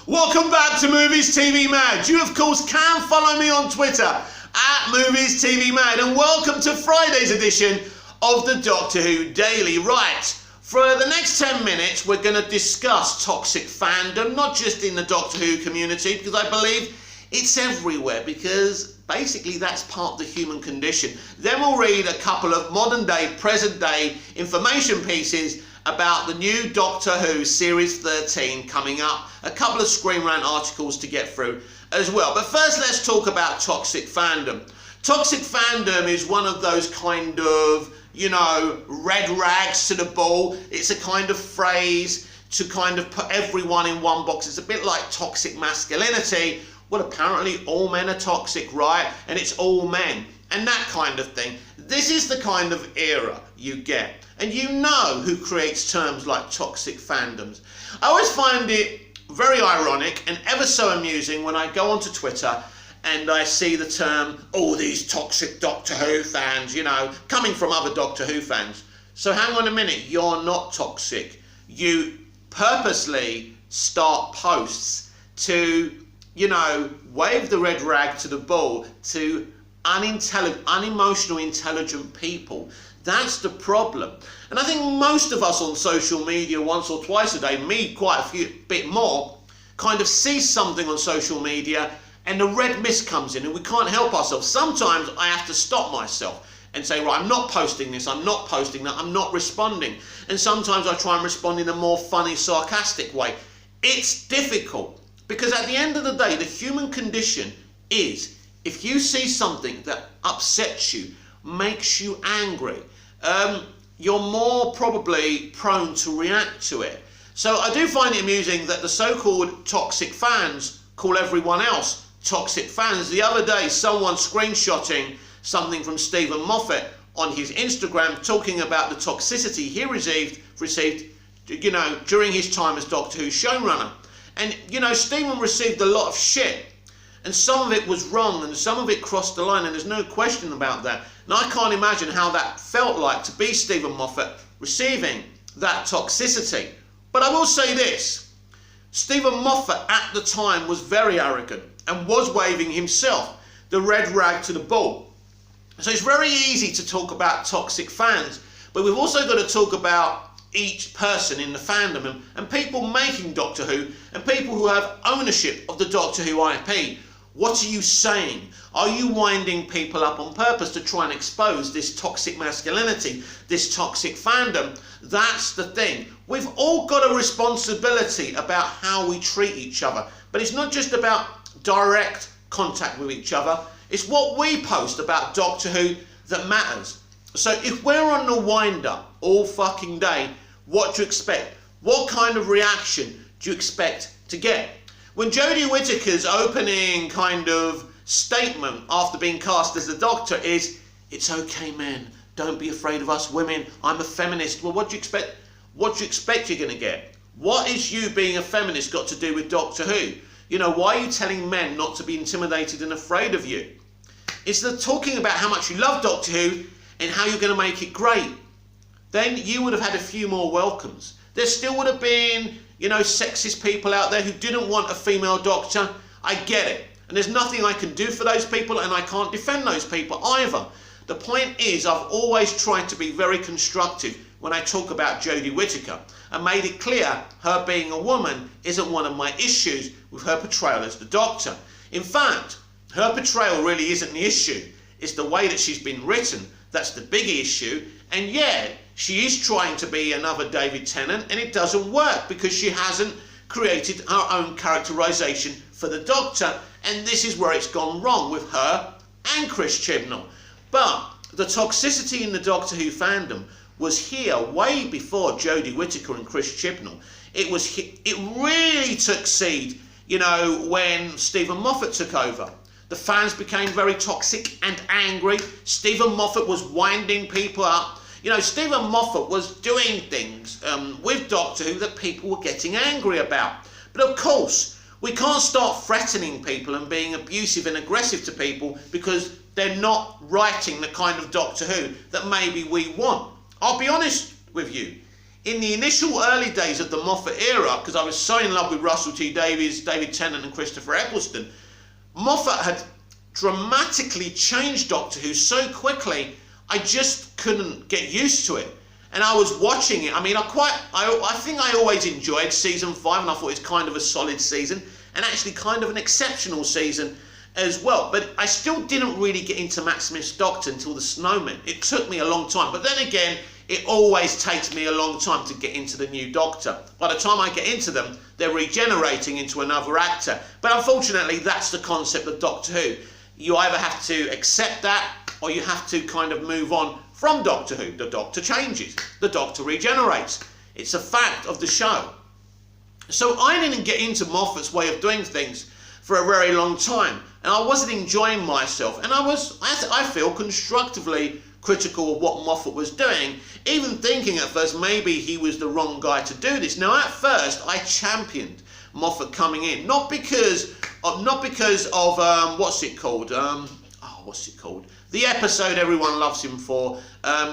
Welcome back to Movies TV Mad. You of course can follow me on Twitter at Movies TV Mad, and welcome to Friday's edition of the Doctor Who Daily. Right, for the next 10 minutes we're going to discuss toxic fandom, not just in the Doctor Who community, because I believe it's everywhere, because basically that's part of the human condition. Then we'll read a couple of modern day, present day information pieces about the new Doctor Who Series 13 coming up. A couple of Screen Rant articles to get through as well. But first let's talk about toxic fandom. Toxic fandom is one of those kind of, red rags to the bull. It's a kind of phrase to kind of put everyone in one box. It's a bit like toxic masculinity. Well, apparently all men are toxic, right? And it's all men and that kind of thing. This is the kind of era you get. And you know who creates terms like toxic fandoms. I always find it very ironic and ever so amusing when I go onto Twitter and I see the term, oh, these toxic Doctor Who fans, coming from other Doctor Who fans. So hang on a minute, you're not toxic. You purposely start posts to, wave the red rag to the bull to unemotional, intelligent people. That's the problem. And I think most of us on social media once or twice a day, me quite a bit more, kind of see something on social media and the red mist comes in and we can't help ourselves. Sometimes I have to stop myself and say, right, I'm not posting this, I'm not posting that, I'm not responding. And sometimes I try and respond in a more funny, sarcastic way. It's difficult because at the end of the day, the human condition is if you see something that upsets you, makes you angry, you're more probably prone to react to it. So I do find it amusing that the so-called toxic fans call everyone else toxic fans. The other day, someone screenshotting something from Stephen Moffat on his Instagram talking about the toxicity he received, during his time as Doctor Who showrunner. And, Stephen received a lot of shit. And some of it was wrong and some of it crossed the line, and there's no question about that. And I can't imagine how that felt like to be Stephen Moffat receiving that toxicity. But I will say this, Stephen Moffat at the time was very arrogant and was waving himself the red rag to the bull. So it's very easy to talk about toxic fans, but we've also got to talk about each person in the fandom and people making Doctor Who and people who have ownership of the Doctor Who IP. What are you saying? Are you winding people up on purpose to try and expose this toxic masculinity, this toxic fandom? That's the thing. We've all got a responsibility about how we treat each other. But it's not just about direct contact with each other. It's what we post about Doctor Who that matters. So if we're on the wind-up all fucking day, what do you expect? What kind of reaction do you expect to get? When Jodie Whittaker's opening kind of statement after being cast as the Doctor is, it's okay men, don't be afraid of us women, I'm a feminist. Well, what do you expect? What do you expect you're going to get? What is you being a feminist got to do with Doctor Who? Why are you telling men not to be intimidated and afraid of you? It's the talking about how much you love Doctor Who and how you're going to make it great. Then you would have had a few more welcomes. There still would have been, sexist people out there who didn't want a female doctor. I get it. And there's nothing I can do for those people, and I can't defend those people either. The point is, I've always tried to be very constructive when I talk about Jodie Whittaker and made it clear her being a woman isn't one of my issues with her portrayal as the Doctor. In fact, her portrayal really isn't the issue. It's the way that she's been written. That's the big issue. And yeah, she is trying to be another David Tennant, and it doesn't work because she hasn't created her own characterization for the Doctor, and this is where it's gone wrong with her and Chris Chibnall. But the toxicity in the Doctor Who fandom was here way before Jodie Whittaker and Chris Chibnall. It really took seed, when Stephen Moffat took over. The fans became very toxic and angry. Stephen Moffat was winding people up. Stephen Moffat was doing things with Doctor Who that people were getting angry about. But of course, we can't start threatening people and being abusive and aggressive to people because they're not writing the kind of Doctor Who that maybe we want. I'll be honest with you. in the initial early days of the Moffat era, because I was so in love with Russell T Davies, David Tennant and Christopher Eccleston, Moffat had dramatically changed Doctor Who so quickly, I just couldn't get used to it. And I was watching it. I mean, I think I always enjoyed season 5, and I thought it was kind of a solid season, and actually kind of an exceptional season as well. But I still didn't really get into Matt Smith's Doctor until The Snowman. It took me a long time. But then again, it always takes me a long time to get into the new Doctor. By the time I get into them, they're regenerating into another actor. But unfortunately, that's the concept of Doctor Who. You either have to accept that, or you have to kind of move on from Doctor Who. The Doctor changes. The Doctor regenerates. It's a fact of the show. So I didn't get into Moffat's way of doing things for a very long time. And I wasn't enjoying myself. And I feel, constructively critical of what Moffat was doing, even thinking at first maybe he was the wrong guy to do this. Now, at first, I championed Moffat coming in, not because of what's it called? The episode everyone loves him for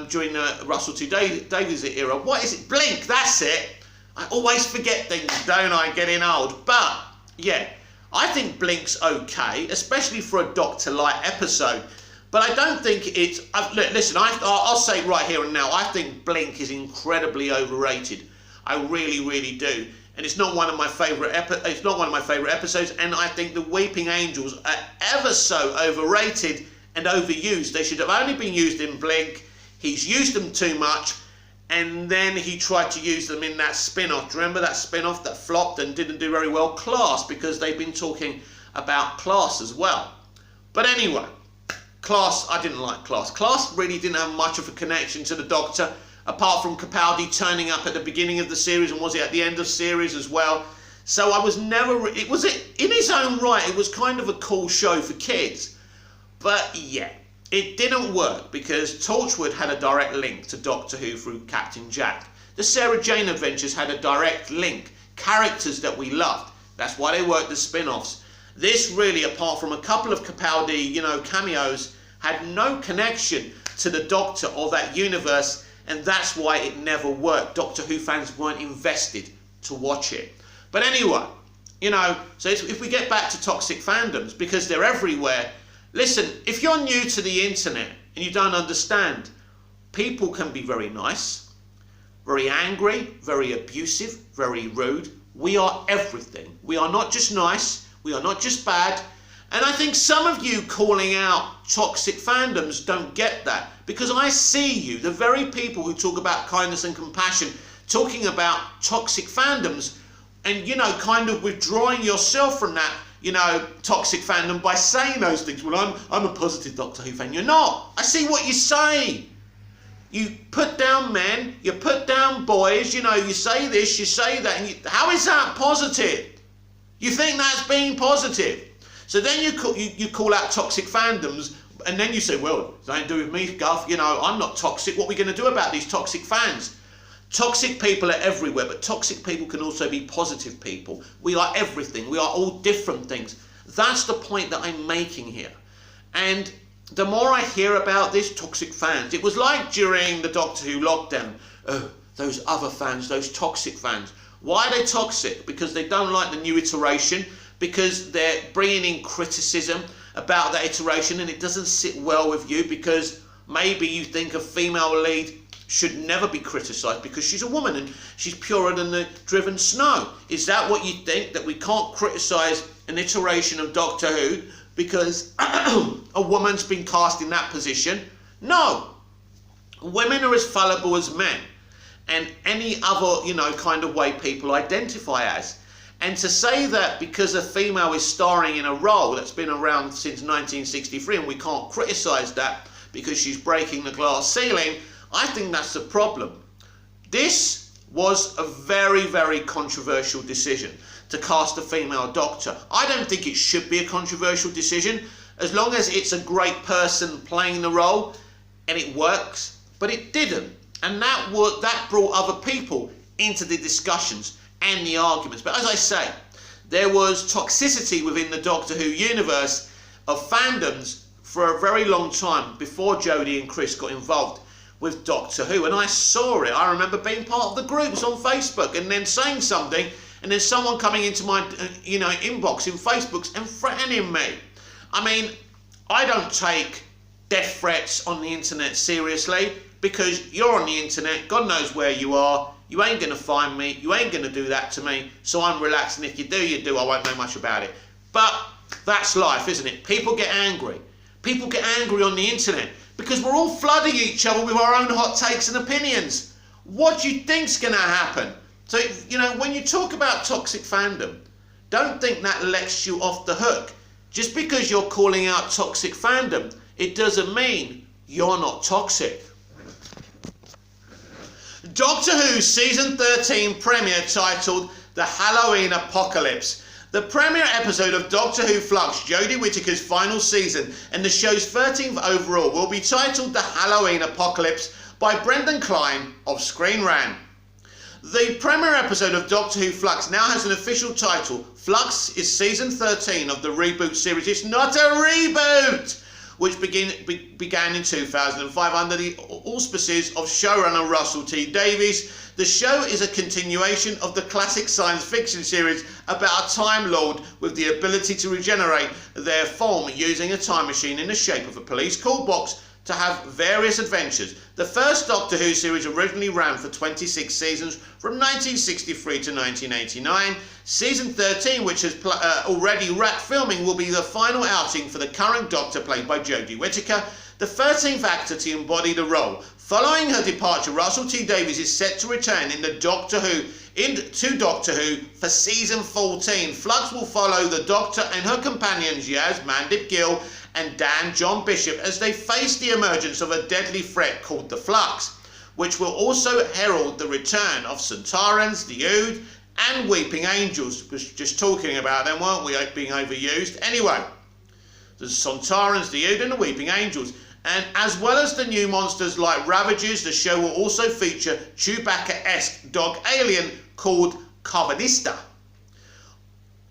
during the Russell T Davies era. What is it? Blink. That's it. I always forget things, don't I? Getting old. But yeah, I think Blink's okay, especially for a Doctor Light episode. But I don't think it's. Listen, I'll say right here and now, I think Blink is incredibly overrated. I really, really do. And it's not one of my favourite episodes. And I think the Weeping Angels are ever so overrated and overused. They should have only been used in Blink. He's used them too much. And then he tried to use them in that spin-off. Do you remember that spin-off that flopped and didn't do very well? Class, because they've been talking about Class as well. But anyway, Class, I didn't like Class. Class really didn't have much of a connection to the Doctor, apart from Capaldi turning up at the beginning of the series, and was it at the end of series as well. So I was never, in its own right, it was kind of a cool show for kids. But yeah, it didn't work because Torchwood had a direct link to Doctor Who through Captain Jack. The Sarah Jane Adventures had a direct link, characters that we loved. That's why they worked as spin-offs. This really, apart from a couple of Capaldi, cameos, had no connection to the Doctor or that universe, and that's why it never worked. Doctor Who fans weren't invested to watch it. But anyway, so if we get back to toxic fandoms, because they're everywhere. Listen, if you're new to the internet and you don't understand, people can be very nice, very angry, very abusive, very rude. We are everything. We are not just nice. We are not just bad. And I think some of you calling out toxic fandoms don't get that, because I see you, the very people who talk about kindness and compassion, talking about toxic fandoms and, kind of withdrawing yourself from that, toxic fandom by saying those things. Well, I'm a positive Doctor Who fan. You're not. I see what you say. You put down men, you put down boys, you say this, you say that. And how is that positive? You think that's being positive? So then you call out toxic fandoms, and then you say, well, it ain't do with me, Guff. I'm not toxic. What are we going to do about these toxic fans? Toxic people are everywhere, but toxic people can also be positive people. We are everything. We are all different things. That's the point that I'm making here. And the more I hear about this, toxic fans, it was like during the Doctor Who lockdown. Oh, those other fans, those toxic fans. Why are they toxic? Because they don't like the new iteration, because they're bringing in criticism about that iteration, and it doesn't sit well with you because maybe you think a female lead should never be criticised because she's a woman and she's purer than the driven snow. Is that what you think, that we can't criticise an iteration of Doctor Who because a woman's been cast in that position? No. Women are as fallible as men and any other, kind of way people identify as. And to say that because a female is starring in a role that's been around since 1963 and we can't criticise that because she's breaking the glass ceiling, I think that's the problem. This was a very, very controversial decision to cast a female Doctor. I don't think it should be a controversial decision as long as it's a great person playing the role and it works, but it didn't. And that brought other people into the discussions and the arguments. But as I say, there was toxicity within the Doctor Who universe of fandoms for a very long time before Jodie and Chris got involved. with Doctor Who, and I saw it. I remember being part of the groups on Facebook and then saying something, and then someone coming into my inbox in Facebooks and threatening me. I mean, I don't take death threats on the internet seriously, because you're on the internet, God knows where you are, you ain't going to find me, you ain't going to do that to me, so I'm relaxed, and if you do, you do, I won't know much about it. But that's life, isn't it? People get angry. People get angry on the internet because we're all flooding each other with our own hot takes and opinions. What do you think's going to happen? So, when you talk about toxic fandom, don't think that lets you off the hook. Just because you're calling out toxic fandom, it doesn't mean you're not toxic. Doctor Who Season 13 premiere titled The Halloween Apocalypse. The premiere episode of Doctor Who Flux, Jodie Whittaker's final season and the show's 13th overall, will be titled The Halloween Apocalypse by Brendan Klein of Screen Rant. The premiere episode of Doctor Who Flux now has an official title. Flux is season 13 of the reboot series. It's not a reboot! Which began in 2005 under the auspices of showrunner Russell T Davies. The show is a continuation of the classic science fiction series about a Time Lord with the ability to regenerate their form using a time machine in the shape of a police call box to have various adventures. The first Doctor Who series originally ran for 26 seasons from 1963 to 1989. Season 13, which has already wrapped filming, will be the final outing for the current Doctor played by Jodie Whittaker, the 13th actor to embody the role. Following her departure, Russell T Davies is set to return into Doctor Who for season 14. Flux will follow the Doctor and her companions Yaz, Mandip Gill and Dan John Bishop as they face the emergence of a deadly threat called the Flux, which will also herald the return of Sontarans, the Ood and Weeping Angels. We're just talking about them, weren't we, being overused? Anyway, the Sontarans, the Ood and the Weeping Angels. And as well as the new monsters like Ravagers, the show will also feature Chewbacca-esque dog alien called Carbonista.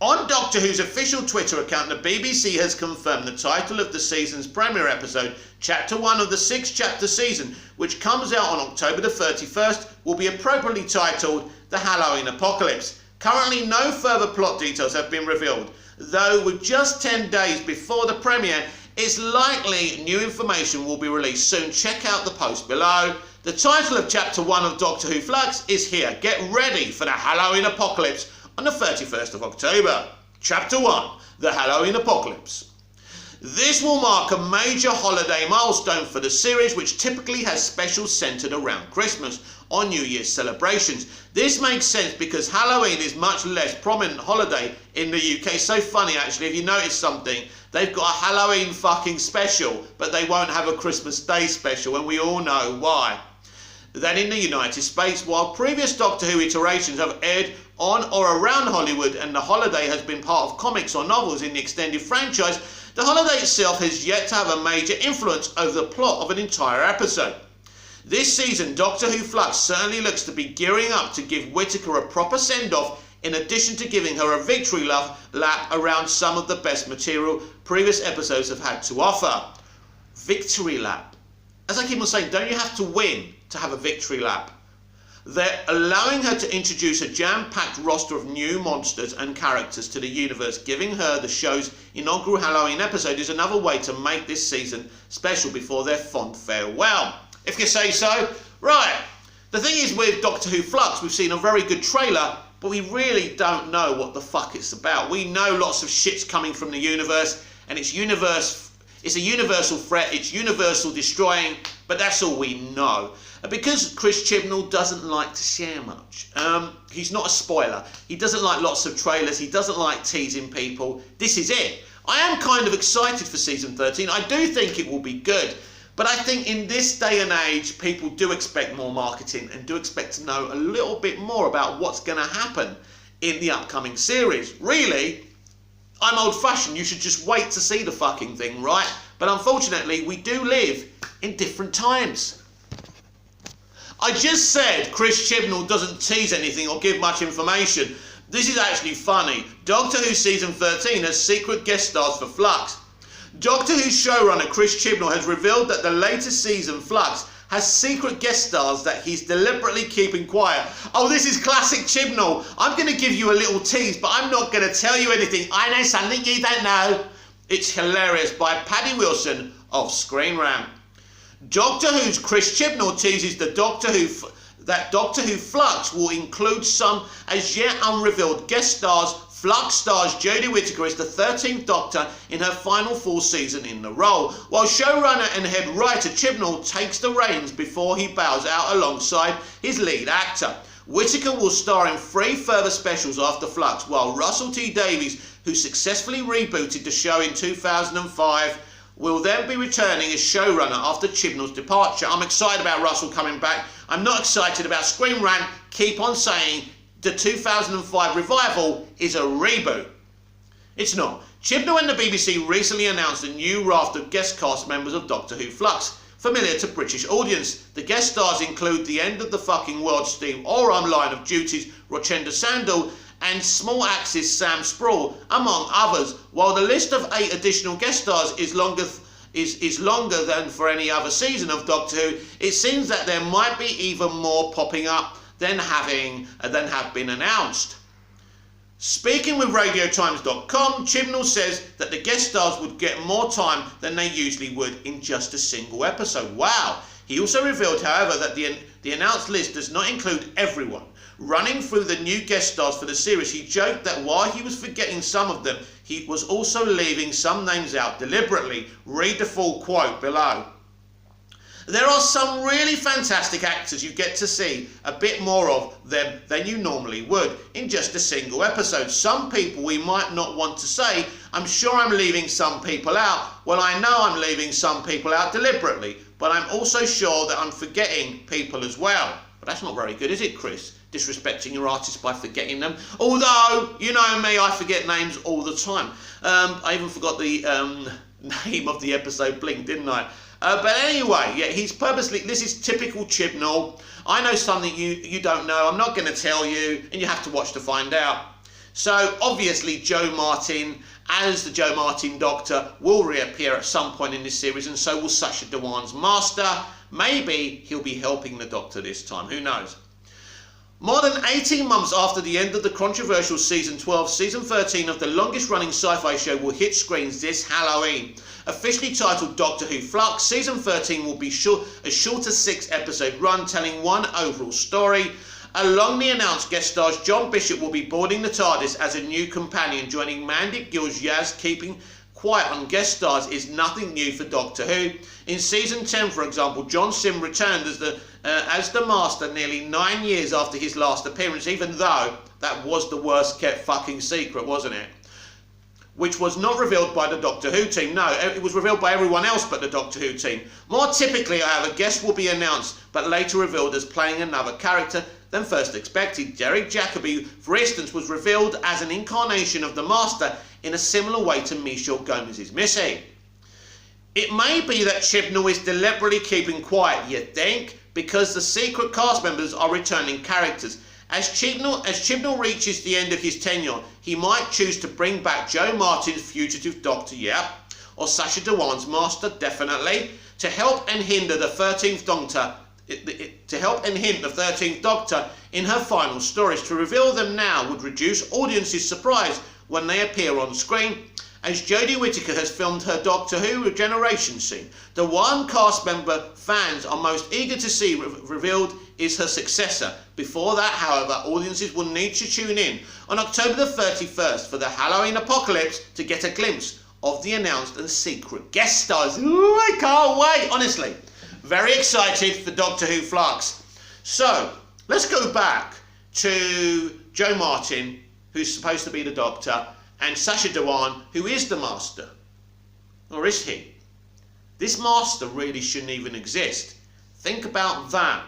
On Doctor Who's official Twitter account, the BBC has confirmed the title of the season's premiere episode, Chapter 1 of the 6-chapter season, which comes out on October the 31st, will be appropriately titled The Halloween Apocalypse. Currently, no further plot details have been revealed, though with just 10 days before the premiere, it's likely new information will be released soon. Check out the post below. The title of Chapter 1 of Doctor Who Flux is here. Get ready for the Halloween Apocalypse on the 31st of October. Chapter 1, The Halloween Apocalypse. This will mark a major holiday milestone for the series, which typically has specials centered around Christmas or New Year's celebrations. This makes sense because Halloween is much less prominent holiday in the UK. So funny actually, if you notice something, they've got a Halloween fucking special, but they won't have a Christmas Day special, and we all know why. Then in the United States, while previous Doctor Who iterations have aired on or around Hollywood and the holiday has been part of comics or novels in the extended franchise, the holiday itself has yet to have a major influence over the plot of an entire episode. This season, Doctor Who Flux certainly looks to be gearing up to give Whittaker a proper send-off, in addition to giving her a victory lap around some of the best material previous episodes have had to offer. Victory lap. As I keep on saying, don't you have to win to have a victory lap? They're allowing her to introduce a jam-packed roster of new monsters and characters to the universe. Giving her the show's inaugural Halloween episode is another way to make this season special before their fond farewell, if you say so. Right, the thing is with Doctor Who Flux, we've seen a very good trailer, but we really don't know what the fuck it's about. We know lots of shit's coming from the universe, and it's a universal threat, it's universal destroying, but that's all we know. Because Chris Chibnall doesn't like to share much, he's not a spoiler, he doesn't like lots of trailers, he doesn't like teasing people, this is it. I am kind of excited for season 13, I do think it will be good, but I think in this day and age, people do expect more marketing and do expect to know a little bit more about what's going to happen in the upcoming series. Really, I'm old-fashioned, you should just wait to see the fucking thing, right? But unfortunately, we do live in different times. I just said Chris Chibnall doesn't tease anything or give much information. This is actually funny. Doctor Who Season 13 has secret guest stars for Flux. Doctor Who showrunner Chris Chibnall has revealed that the latest season, Flux, has secret guest stars that he's deliberately keeping quiet. Oh, this is classic Chibnall. I'm going to give you a little tease, but I'm not going to tell you anything. I know something you don't know. It's hilarious by Paddy Wilson of Screen Rant. Doctor Who's Chris Chibnall teases that Doctor Who Flux will include some as yet unrevealed guest stars. Flux stars Jodie Whittaker as the 13th Doctor in her final full season in the role, while showrunner and head writer Chibnall takes the reins before he bows out alongside his lead actor. Whittaker will star in 3 further specials after Flux, while Russell T Davies, who successfully rebooted the show in 2005, will then be returning as showrunner after Chibnall's departure. I'm excited about Russell coming back. I'm not excited about Screen Rant. Keep on saying the 2005 revival is a reboot. It's not. Chibnall and the BBC recently announced a new raft of guest cast members of Doctor Who Flux, familiar to British audience. The guest stars include the End of the Fucking World Steve Oram line of duties Rochenda Sandel and Small Axe's Sam Sproul, among others. While the list of 8 additional guest stars is longer than for any other season of Doctor Who, it seems that there might be even more popping up than have been announced. Speaking with RadioTimes.com, Chibnall says that the guest stars would get more time than they usually would in just a single episode. Wow! He also revealed, however, that the announced list does not include everyone. Running through the new guest stars for the series, he joked that while he was forgetting some of them, he was also leaving some names out deliberately. Read the full quote below. There are some really fantastic actors you get to see a bit more of them than you normally would in just a single episode. Some people we might not want to say, I'm sure I'm leaving some people out. Well, I know I'm leaving some people out deliberately, but I'm also sure that I'm forgetting people as well. But that's not very good, is it, Chris? Disrespecting your artists by forgetting them. Although, you know me, I forget names all the time. I even forgot the name of the episode Blink, didn't I? But anyway, yeah, he's purposely, this is typical Chibnall. I know something you don't know, I'm not going to tell you, and you have to watch to find out. So, obviously, Jo Martin, as the Jo Martin Doctor, will reappear at some point in this series, and so will Sacha Dhawan's Master. Maybe he'll be helping the Doctor this time, who knows? More than 18 months after the end of the controversial Season 12, Season 13 of the longest-running sci-fi show will hit screens this Halloween. Officially titled Doctor Who Flux, Season 13 will be a shorter 6-episode run telling one overall story. Along the announced guest stars, John Bishop will be boarding the TARDIS as a new companion, joining Mandy Gill's Yaz. Keeping quiet on guest stars is nothing new for Doctor Who. In Season 10, for example, John Sim returned as the Master nearly 9 years after his last appearance, even though that was the worst kept fucking secret, wasn't it? Which was not revealed by the Doctor Who team. No, it was revealed by everyone else but the Doctor Who team. More typically, however, guests will be announced, but later revealed as playing another character than first expected. Derek Jacobi, for instance, was revealed as an incarnation of the Master in a similar way to Michelle Gomez's Missy. It may be that Chibnall is deliberately keeping quiet, you think, because the secret cast members are returning characters. As Chibnall reaches the end of his tenure, he might choose to bring back Jo Martin's fugitive Doctor, yeah, or Sacha Dhawan's Master, definitely, to help and hinder the 13th Doctor. The 13th Doctor in her final stories. To reveal them now would reduce audiences' surprise when they appear on screen, as Jodie Whittaker has filmed her Doctor Who regeneration scene. The one cast member fans are most eager to see revealed is her successor. Before that, however, audiences will need to tune in on October the 31st for the Halloween apocalypse to get a glimpse of the announced and secret guest stars. Ooh, I can't wait, honestly. Very excited for Doctor Who Flux. So, let's go back to Jo Martin, who's supposed to be the Doctor, and Sacha Dhawan, who is the Master. Or is he? This Master really shouldn't even exist. Think about that.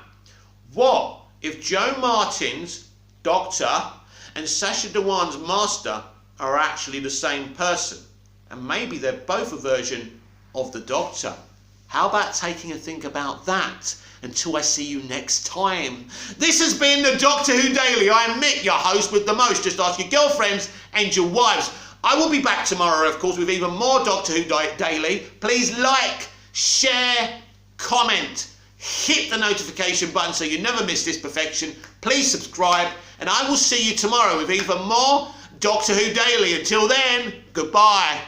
What if Jo Martin's Doctor and Sacha Dhawan's Master are actually the same person? And maybe they're both a version of the Doctor. How about taking a think about that until I see you next time? This has been the Doctor Who Daily. I am Mick, your host with the most. Just ask your girlfriends and your wives. I will be back tomorrow, of course, with even more Doctor Who Daily. Please like, share, comment. hit the notification button so you never miss this perfection. Please subscribe, and I will see you tomorrow with even more Doctor Who Daily. Until then, goodbye.